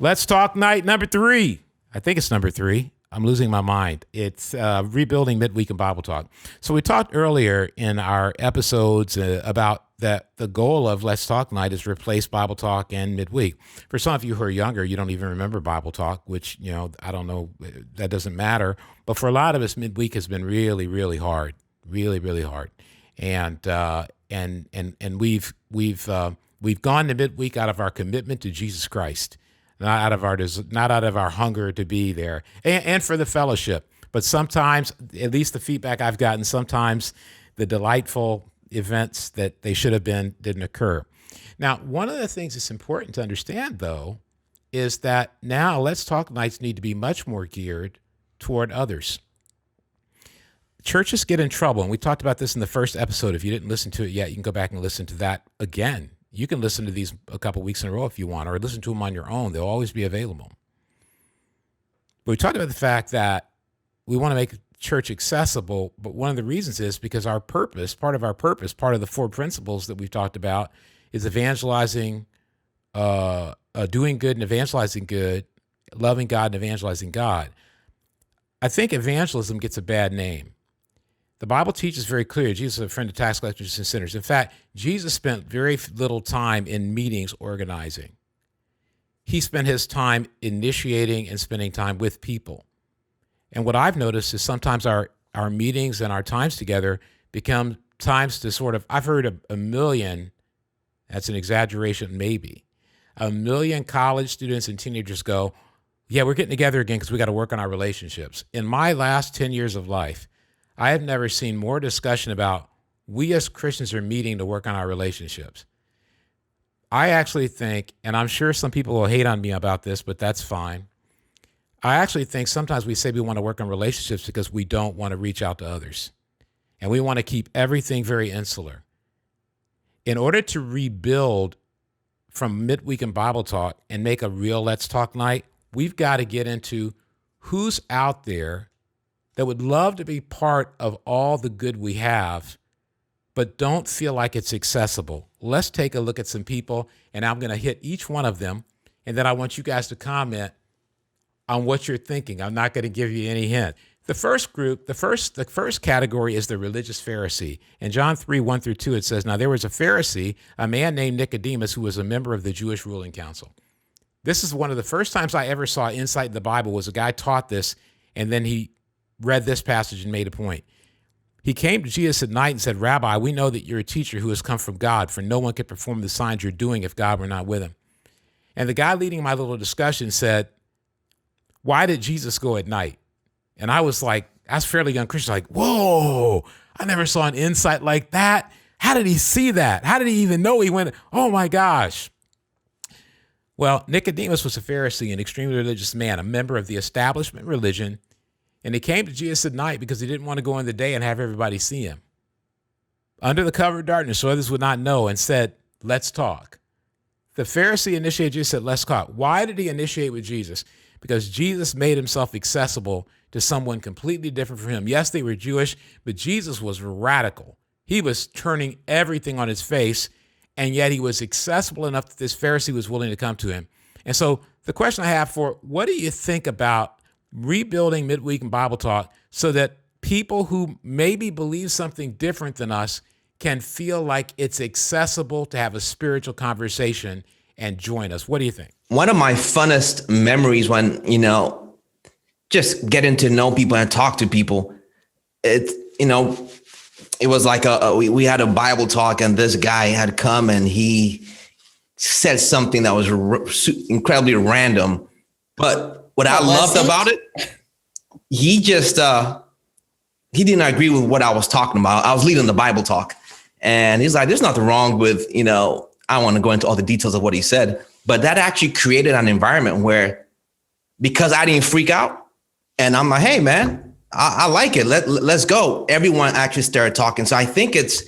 Let's Talk Night number 3. I think it's number 3. I'm losing my mind. It's rebuilding midweek and Bible talk. So we talked earlier in our episodes about that the goal of Let's Talk Night is to replace Bible talk and midweek. For some of you who are younger, you don't even remember Bible talk, which, I don't know, that doesn't matter. But for a lot of us, midweek has been really, really hard, really, really hard. And we've gone to midweek out of our commitment to Jesus Christ. Not out of our hunger to be there, and for the fellowship. But sometimes, at least the feedback I've gotten, sometimes the delightful events that they should have been didn't occur. Now, one of the things that's important to understand, though, is that now Let's Talk Nights need to be much more geared toward others. Churches get in trouble, and we talked about this in the first episode. If you didn't listen to it yet, you can go back and listen to that again. You can listen to these a couple weeks in a row if you want, or listen to them on your own. They'll always be available. But we talked about the fact that we want to make church accessible, but one of the reasons is because part of the 4 principles that we've talked about is evangelizing, doing good and evangelizing good, loving God and evangelizing God. I think evangelism gets a bad name. The Bible teaches very clearly Jesus is a friend of tax collectors and sinners. In fact, Jesus spent very little time in meetings organizing. He spent his time initiating and spending time with people. And what I've noticed is sometimes our meetings and our times together become times to sort of, I've heard a million, that's an exaggeration maybe, 1 million college students and teenagers go, yeah, we're getting together again because we got to work on our relationships. In my last 10 years of life, I have never seen more discussion about we as Christians are meeting to work on our relationships. I actually think, and I'm sure some people will hate on me about this, but that's fine. I actually think sometimes we say we want to work on relationships because we don't want to reach out to others. And we want to keep everything very insular. In order to rebuild from midweek and Bible talk and make a real Let's Talk Night, we've got to get into who's out there that would love to be part of all the good we have, but don't feel like it's accessible. Let's take a look at some people, and I'm going to hit each one of them, and then I want you guys to comment on what you're thinking. I'm not going to give you any hint. The first group, the first category is the religious Pharisee. In John 3:1-2, it says, now there was a Pharisee, a man named Nicodemus, who was a member of the Jewish ruling council. This is one of the first times I ever saw insight in the Bible was a guy taught this, and then he read this passage and made a point. He came to Jesus at night and said, Rabbi, we know that you're a teacher who has come from God, for no one could perform the signs you're doing if God were not with him. And the guy leading my little discussion said, why did Jesus go at night? And I was like, I was fairly young Christian, like, whoa, I never saw an insight like that. How did he see that? How did he even know he went? Oh my gosh. Well, Nicodemus was a Pharisee, an extremely religious man, a member of the establishment religion. And he came to Jesus at night because he didn't want to go in the day and have everybody see him. Under the cover of darkness, so others would not know, and said, let's talk. The Pharisee initiated Jesus, said, let's talk. Why did he initiate with Jesus? Because Jesus made himself accessible to someone completely different from him. Yes, they were Jewish, but Jesus was radical. He was turning everything on his face, and yet he was accessible enough that this Pharisee was willing to come to him. And so the question I have what do you think about rebuilding midweek and Bible talk so that people who maybe believe something different than us can feel like it's accessible to have a spiritual conversation and join us? What do you think? One of my funnest memories when, just getting to know people and talk to people, it was like we had a Bible talk and this guy had come and he said something that was incredibly random, but what I loved about it, he just, he didn't agree with what I was talking about. I was leading the Bible talk and he's like, there's nothing wrong with, I don't want to go into all the details of what he said, but that actually created an environment where, because I didn't freak out and I'm like, hey man, I like it. Let's go. Everyone actually started talking. So I think it's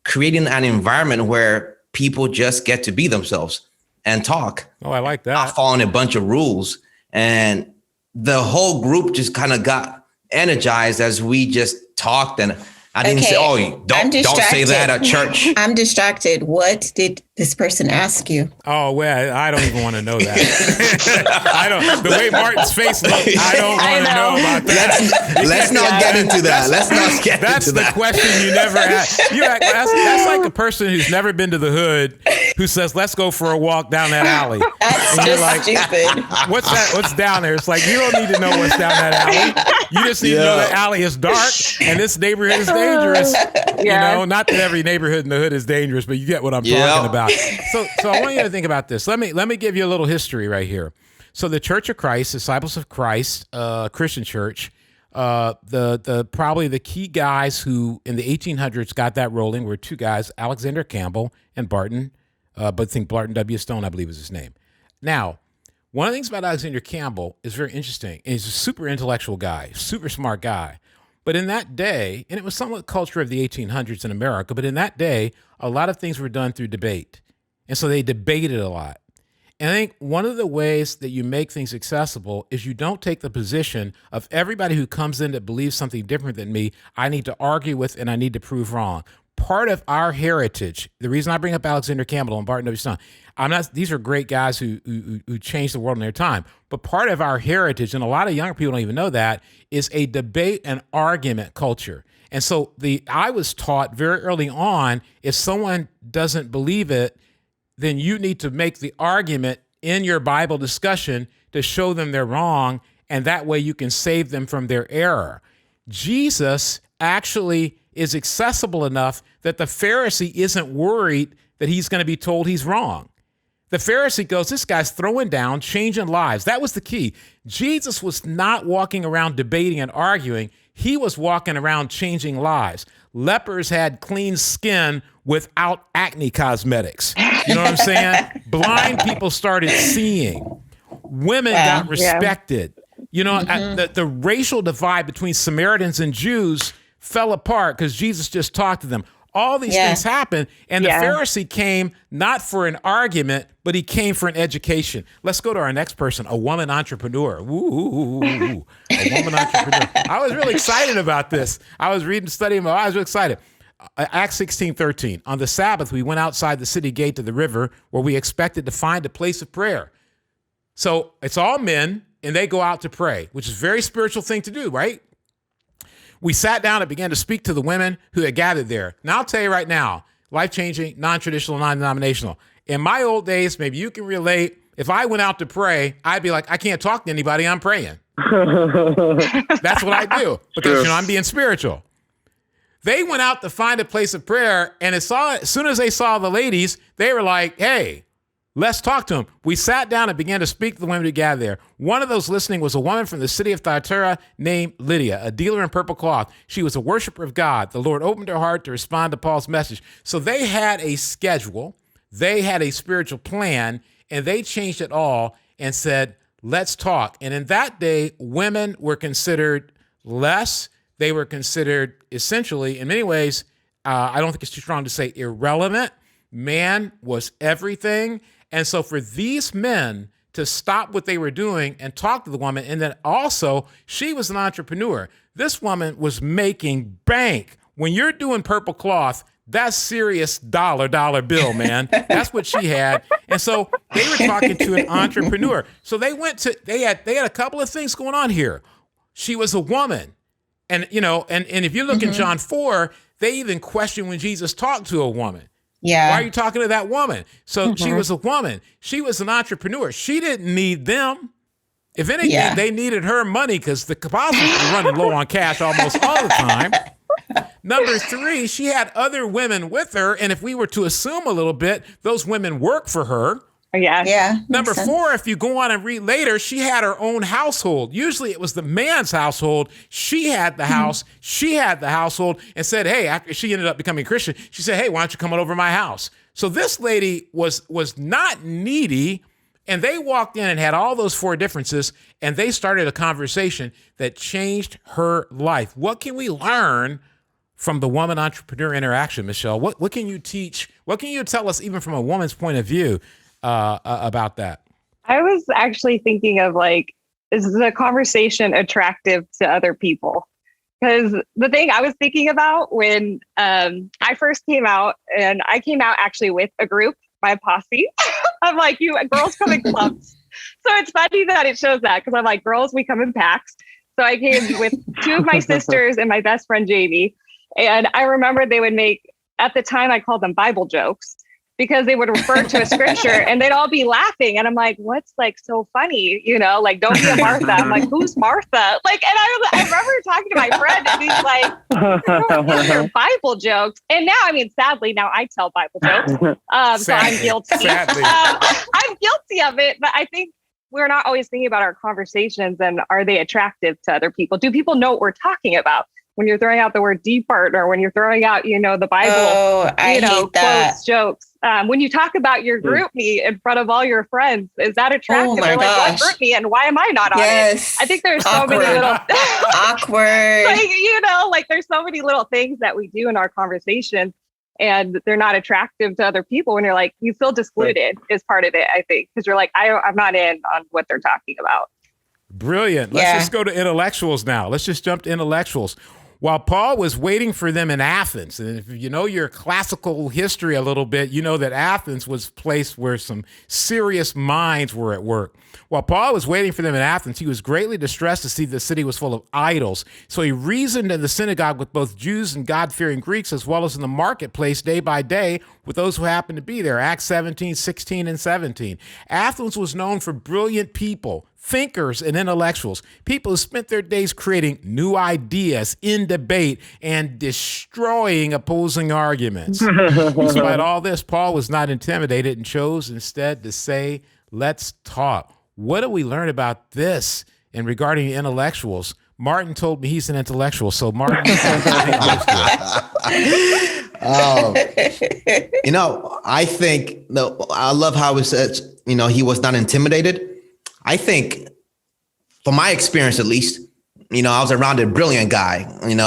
creating an environment where people just get to be themselves and talk. Oh, I like that. Not following a bunch of rules. And the whole group just kind of got energized as we just talked. And I didn't say, oh, don't say that at church. I'm distracted. What did this person ask you? Oh, well, I don't even want to know that. I don't. The way Martin's face looked, I don't want to know about that. Let's not get into that. Let's not get into that. That's the question you never ask. That's like a person who's never been to the hood who says, "Let's go for a walk down that alley." That's and just like, stupid. What's that? What's down there? It's like, you don't need to know what's down that alley. You just need to know the alley is dark and this neighborhood is dangerous. You know, not that every neighborhood in the hood is dangerous, but you get what I'm talking about. So I want you to think about this. Let me give you a little history right here. So the Church of Christ, Disciples of Christ, Christian church, the probably the key guys who in the 1800s got that rolling were two guys, Alexander Campbell and Barton, but think Barton W. Stone, I believe is his name. Now, one of the things about Alexander Campbell is very interesting. And he's a super intellectual guy, super smart guy. But in that day, and it was somewhat culture of the 1800s in America, but in that day, a lot of things were done through debate. And so they debated a lot. And I think one of the ways that you make things accessible is you don't take the position of everybody who comes in that believes something different than me, I need to argue with and I need to prove wrong. Part of our heritage, the reason I bring up Alexander Campbell and Barton W. Stone, these are great guys who changed the world in their time, but part of our heritage, and a lot of younger people don't even know that, is a debate and argument culture. And so I was taught very early on, if someone doesn't believe it, then you need to make the argument in your Bible discussion to show them they're wrong, and that way you can save them from their error. Jesus actually is accessible enough that the Pharisee isn't worried that he's going to be told he's wrong. The Pharisee goes, this guy's throwing down, changing lives. That was the key. Jesus was not walking around debating and arguing. He was walking around changing lives. Lepers had clean skin without acne cosmetics. You know what I'm saying? Blind people started seeing. Women got respected. You know, the racial divide between Samaritans and Jews fell apart because Jesus just talked to them. All these things happened, and the Pharisee came not for an argument, but he came for an education. Let's go to our next person, a woman entrepreneur. A woman entrepreneur. I was really excited about this. I was studying, I was really excited. Acts 16:13. On the Sabbath, we went outside the city gate to the river where we expected to find a place of prayer. So it's all men, and they go out to pray, which is a very spiritual thing to do, right? We sat down and began to speak to the women who had gathered there. Now, I'll tell you right now, life-changing, non-traditional, non-denominational. In my old days, maybe you can relate, if I went out to pray, I'd be like, I can't talk to anybody, I'm praying. That's what I do, because I'm being spiritual. They went out to find a place of prayer, and as soon as they saw the ladies, they were like, hey, let's talk to them. We sat down and began to speak to the women who gathered there. One of those listening was a woman from the city of Thyatira named Lydia, a dealer in purple cloth. She was a worshiper of God. The Lord opened her heart to respond to Paul's message. So they had a schedule, they had a spiritual plan, and they changed it all and said, let's talk. And in that day, women were considered less. They were considered essentially, in many ways, I don't think it's too strong to say irrelevant. Man was everything. And so for these men to stop what they were doing and talk to the woman, and then also she was an entrepreneur. This woman was making bank. When you're doing purple cloth, that's serious dollar bill, man. That's what she had. And so they were talking to an entrepreneur. So they had a couple of things going on here. She was a woman. And, and if you look in John 4, they even question when Jesus talked to a woman. Yeah. Why are you talking to that woman? So she was a woman. She was an entrepreneur. She didn't need them. If anything, they needed her money because the apostles were running low on cash almost all the time. Number 3, she had other women with her. And if we were to assume a little bit, those women work for her. Yeah. Number 4, if you go on and read later, she had her own household. Usually it was the man's household. She had the house. She had the household and said, hey, after she ended up becoming a Christian, she said, hey, why don't you come on over to my house? So this lady was not needy. And they walked in and had all those 4 differences, and they started a conversation that changed her life. What can we learn from the woman entrepreneur interaction, Michelle? What can you teach? What can you tell us even from a woman's point of view about that? I was actually thinking of is the conversation attractive to other people? Because the thing I was thinking about when I first came out, and I came out actually with a group, my posse. I'm like, you girls come in clubs. So it's funny that it shows that, because I'm like, girls, we come in packs. So I came with two of my sisters and my best friend, Jamie. And I remember they would make, at the time, I called them Bible jokes, because they would refer to a scripture and they'd all be laughing. And I'm like, what's like so funny? You know, like, don't be a Martha. I'm like, who's Martha? Like, and I remember talking to my friend and he's like, your Bible jokes. And now, I mean, sadly, now I tell Bible jokes. So I'm guilty. I'm guilty of it. But I think we're not always thinking about our conversations and are they attractive to other people? Do people know what we're talking about? When you're throwing out the word depart, or when you're throwing out, you know, the Bible, quotes, jokes. When you talk about your group me in front of all your friends, is that attractive? Oh my They're like, what group me and why am I not on it? I think there's so many little awkward. Like, you know, like there's so many little things that we do in our conversation and they're not attractive to other people. When you're like, you feel discluded is part of it, I think, because you're like, I'm not in on what they're talking about. Brilliant. Let's just go to intellectuals now. Let's just jump to intellectuals. While Paul was waiting for them in Athens, and if you know your classical history a little bit, you know that Athens was a place where some serious minds were at work. While Paul was waiting for them in Athens, he was greatly distressed to see the city was full of idols. So he reasoned in the synagogue with both Jews and God-fearing Greeks, as well as in the marketplace day by day with those who happened to be there. Acts 17, 16, and 17. Athens was known for brilliant people, thinkers and intellectuals, people who spent their days creating new ideas in debate and destroying opposing arguments. Despite all this, Paul was not intimidated and chose instead to say, let's talk. What do we learn about this in regarding intellectuals? Martin told me he's an intellectual, so Martin. I think, I love how it says, he was not intimidated. I think, from my experience at least, I was around a brilliant guy, getting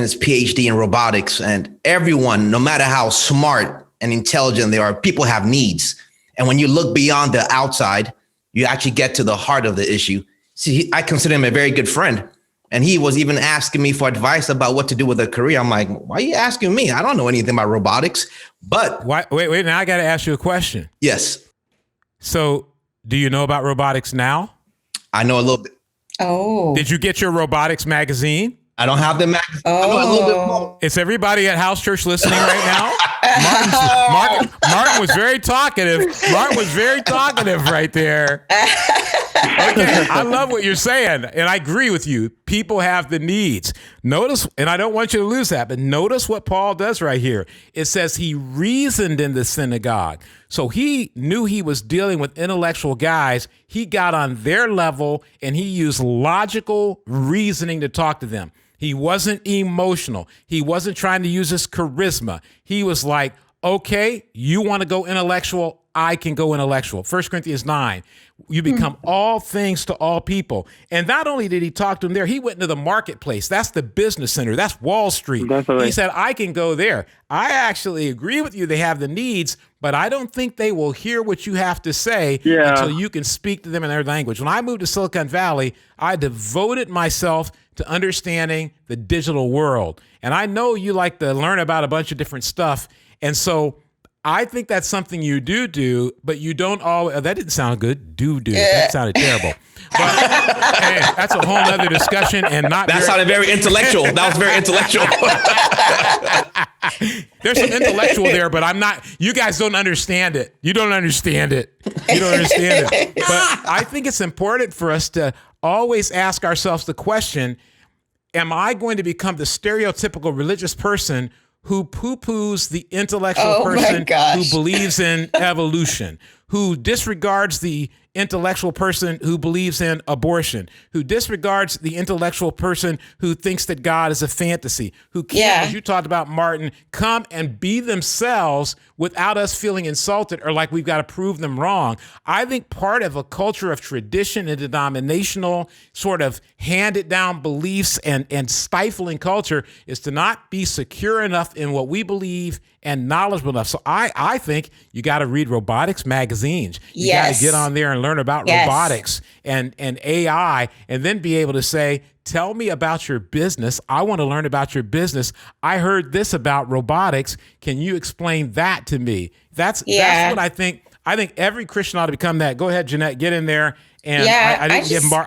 his PhD in robotics, and everyone, no matter how smart and intelligent they are, people have needs. And when you look beyond the outside, you actually get to the heart of the issue. See, I consider him a very good friend. And he was even asking me for advice about what to do with a career. I'm like, why are you asking me? I don't know anything about robotics. But wait, now I got to ask you a question. Yes. So do you know about robotics now? I know a little bit. Oh. Did you get your robotics magazine? I don't have the magazine. I know a little bit more. Is everybody at House Church listening right now? Martin was very talkative. Martin was very talkative right there. Okay, I love what you're saying, and I agree with you. People have the needs. Notice, and I don't want you to lose that, but notice what Paul does right here. It says he reasoned in the synagogue. So he knew he was dealing with intellectual guys. He got on their level, and he used logical reasoning to talk to them. He wasn't emotional. He wasn't trying to use his charisma. He was like, okay, you want to go intellectual? I can go intellectual. 1 Corinthians 9, you become all things to all people. And not only did he talk to them there, he went into the marketplace. That's the business center. That's Wall Street. Definitely. He said, I can go there. I actually agree with you. They have the needs, but I don't think they will hear what you have to say until you can speak to them in their language. When I moved to Silicon Valley, I devoted myself to understanding the digital world. And I know you like to learn about a bunch of different stuff. And so I think that's something you do, but you don't always, that didn't sound good. That sounded terrible. But hey, that's a whole other discussion and not. That sounded very intellectual. That was very intellectual. There's some intellectual there, but I'm not, you guys don't understand it. You don't understand it. But I think it's important for us to always ask ourselves the question, am I going to become the stereotypical religious person who poo-poos the intellectual person who believes in evolution, who disregards the intellectual person who believes in abortion, who disregards the intellectual person who thinks that God is a fantasy, who can't, as you talked about, Martin, come and be themselves without us feeling insulted or like we've got to prove them wrong. I think part of a culture of tradition and denominational sort of handed down beliefs and stifling culture is to not be secure enough in what we believe and knowledgeable enough. So I think you got to read robotics magazines. You got to get on there and learn about Yes. robotics and AI, and then be able to say, tell me about your business. I want to learn about your business. I heard this about robotics. Can you explain that to me? That's what I think. I think every Christian ought to become that. Go ahead, Jeanette, get in there. And Yeah,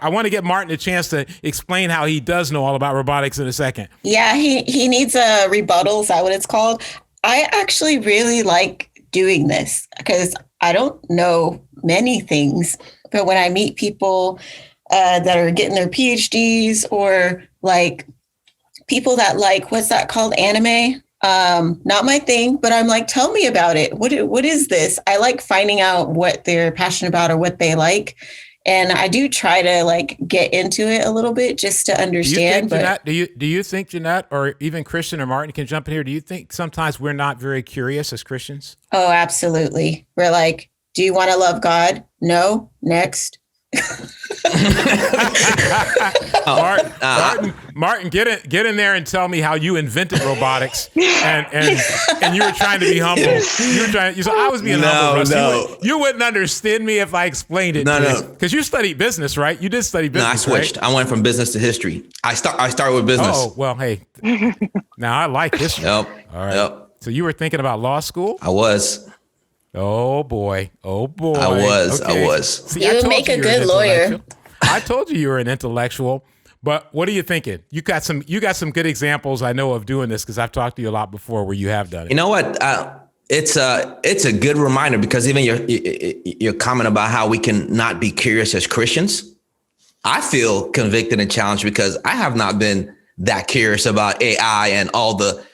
I want to give Martin a chance to explain how he does know all about robotics in a second. Yeah, he needs a rebuttal. Is that what it's called? I actually really like doing this because I don't know many things, but when I meet people that are getting their PhDs or like people that like, what's that called? Anime. Not my thing, but I'm like, tell me about it. What is this? I like finding out what they're passionate about or what they like. And I do try to like get into it a little bit just to understand. Do you think, Jeanette, or even Christian or Martin can jump in here? Do you think sometimes we're not very curious as Christians? Oh, absolutely. We're like, do you want to love God? No. Next. Martin, get in there and tell me how you invented robotics and you were trying to be humble. You said I was being humble, Russ. No. You wouldn't understand me if I explained it. No. Because you studied business, right? You did study business. No, I switched. Right? I went from business to history. I started with business. Oh, well, hey. Now I like history. Yep. All right. Yep. So you were thinking about law school? I was. Oh boy. I was. See, You I would told make you a were good an lawyer. intellectual. I told you were an intellectual, but what are you thinking? You got some good examples I know of doing this because I've talked to you a lot before where you have done it. You know what? It's a good reminder because even your comment about how we can not be curious as Christians, I feel convicted and challenged because I have not been that curious about AI and all the,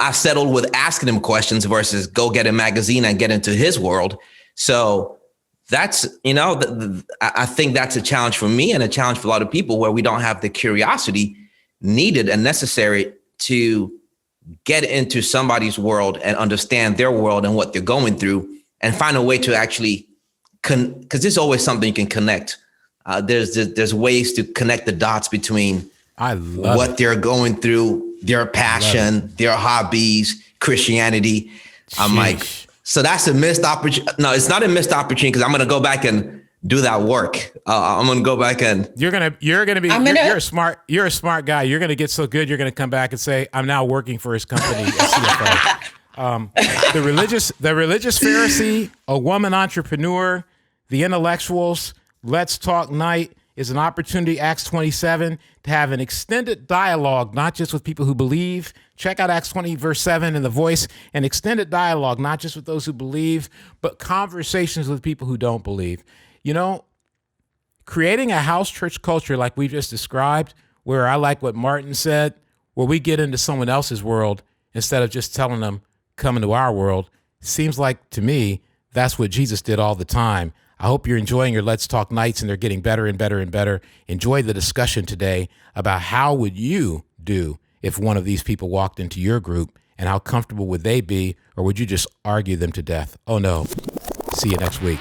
I've settled with asking him questions versus go get a magazine and get into his world. So that's, I think that's a challenge for me and a challenge for a lot of people where we don't have the curiosity needed and necessary to get into somebody's world and understand their world and what they're going through and find a way to actually, because there's always something you can connect. There's ways to connect the dots between what they're going through, their passion, their hobbies, Christianity. I'm like, so that's a missed opportunity. No, it's not a missed opportunity because I'm going to go back and do that work. I'm going to go back and you're going to be, you're a smart guy. You're going to get so good. You're going to come back and say, I'm now working for his company as CFO. The religious Pharisee, a woman entrepreneur, the intellectuals, Let's Talk Night is an opportunity, Acts 27, to have an extended dialogue, not just with people who believe. Check out Acts 20, verse 7 in The Voice, an extended dialogue, not just with those who believe, but conversations with people who don't believe. Creating a house church culture like we just described, where I like what Martin said, where we get into someone else's world instead of just telling them, come into our world, seems like to me, that's what Jesus did all the time. I hope you're enjoying your Let's Talk Nights and they're getting better and better and better. Enjoy the discussion today about how would you do if one of these people walked into your group and how comfortable would they be, or would you just argue them to death? Oh no. See you next week.